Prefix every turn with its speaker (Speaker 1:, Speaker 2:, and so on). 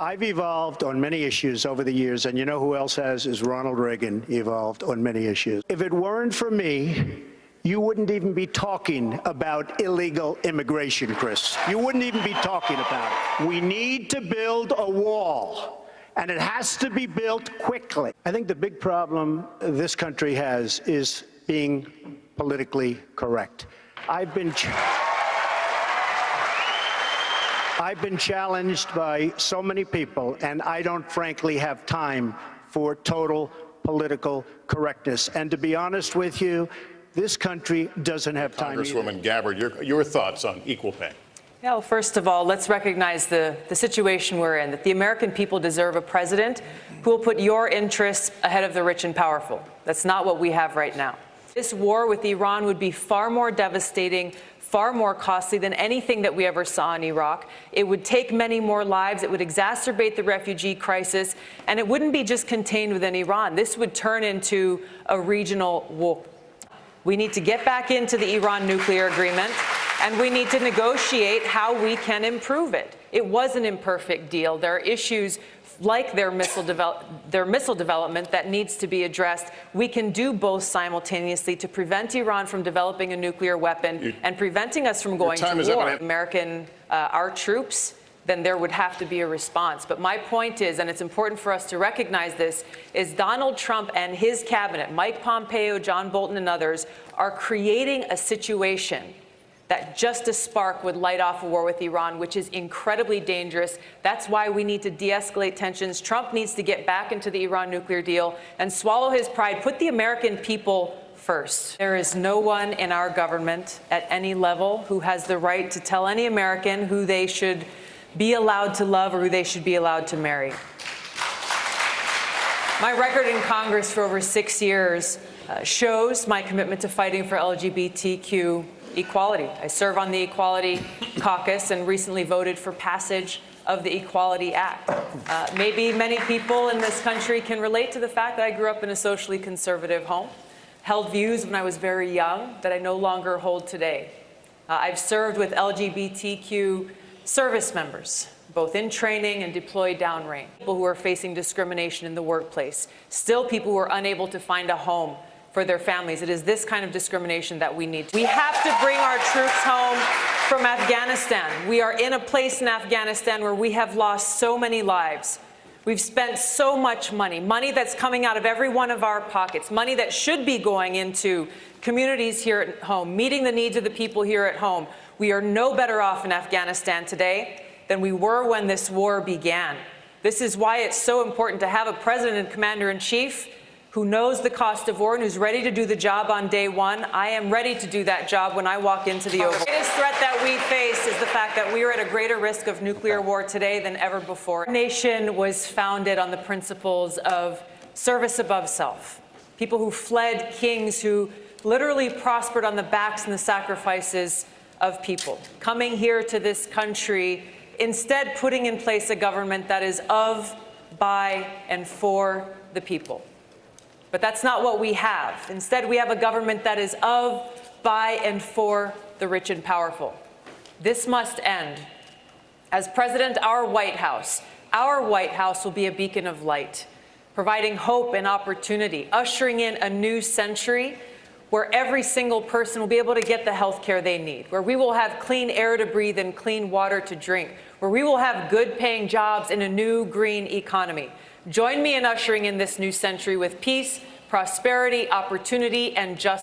Speaker 1: I've evolved on many issues over the years, and you know who else has is Ronald Reagan evolved on many issues. If it weren't for me, you wouldn't even be talking about illegal immigration, Chris. You wouldn't even be talking about it. We need to build a wall, and it has to be built quickly. I think the big problem this country has is being politically correct. I've been challenged by so many people, and I don't frankly have time for total political correctness. And to be honest with you, this country doesn't have time.
Speaker 2: Congresswoman Gabbard, your thoughts on equal pay?
Speaker 3: Well, first of all, let's recognize the situation we're in, that the American people deserve a president who will put your interests ahead of the rich and powerful. That's not what we have right now. This war with Iran would be far more devastating, far more costly than anything that we ever saw in Iraq. It would take many more lives. It would exacerbate the refugee crisis. And it wouldn't be just contained within Iran. This would turn into a regional war. We need to get back into the Iran nuclear agreement, and we need to negotiate how we can improve it. It was an imperfect deal. There are issues like their missile development that needs to be addressed. We can do both simultaneously to prevent Iran from developing a nuclear weapon and preventing us from going to war. Our troops, then there would have to be a response. But my point is, and it's important for us to recognize this, is Donald Trump and his cabinet, Mike Pompeo, John Bolton, and others, are creating a situation that just a spark would light off a war with Iran, which is incredibly dangerous. That's why we need to de-escalate tensions. Trump needs to get back into the Iran nuclear deal and swallow his pride, put the American people first. There is no one in our government at any level who has the right to tell any American who they should be allowed to love or who they should be allowed to marry. My record in Congress for over 6 years shows my commitment to fighting for LGBTQ equality. I serve on the Equality Caucus and recently voted for passage of the Equality Act. Maybe many people in this country can relate to the fact that I grew up in a socially conservative home, held views when I was very young that I no longer hold today. I've served with LGBTQ service members, both in training and deployed downrange, people who are facing discrimination in the workplace, still people who are unable to find a home for their families. It is this kind of discrimination that we need. We have to bring our troops home from Afghanistan. We are in a place in Afghanistan where we have lost so many lives. We've spent so much money, money that's coming out of every one of our pockets, money that should be going into communities here at home, meeting the needs of the people here at home. We are no better off in Afghanistan today than we were when this war began. This is why it's so important to have a president and commander-in-chief who knows the cost of war and who's ready to do the job on day one. I am ready to do that job when I walk into the Oval. The greatest threat that we face is the fact that we are at a greater risk of nuclear war today than ever before. Our nation was founded on the principles of service above self. People who fled kings who literally prospered on the backs and the sacrifices of people, coming here to this country, instead putting in place a government that is of, by, and for the people. But that's not what we have. Instead, we have a government that is of, by, and for the rich and powerful. This must end. As President, our White House will be a beacon of light, providing hope and opportunity, ushering in a new century where every single person will be able to get the health care they need, where we will have clean air to breathe and clean water to drink, where we will have good-paying jobs in a new green economy. Join me in ushering in this new century with peace, prosperity, opportunity, and justice.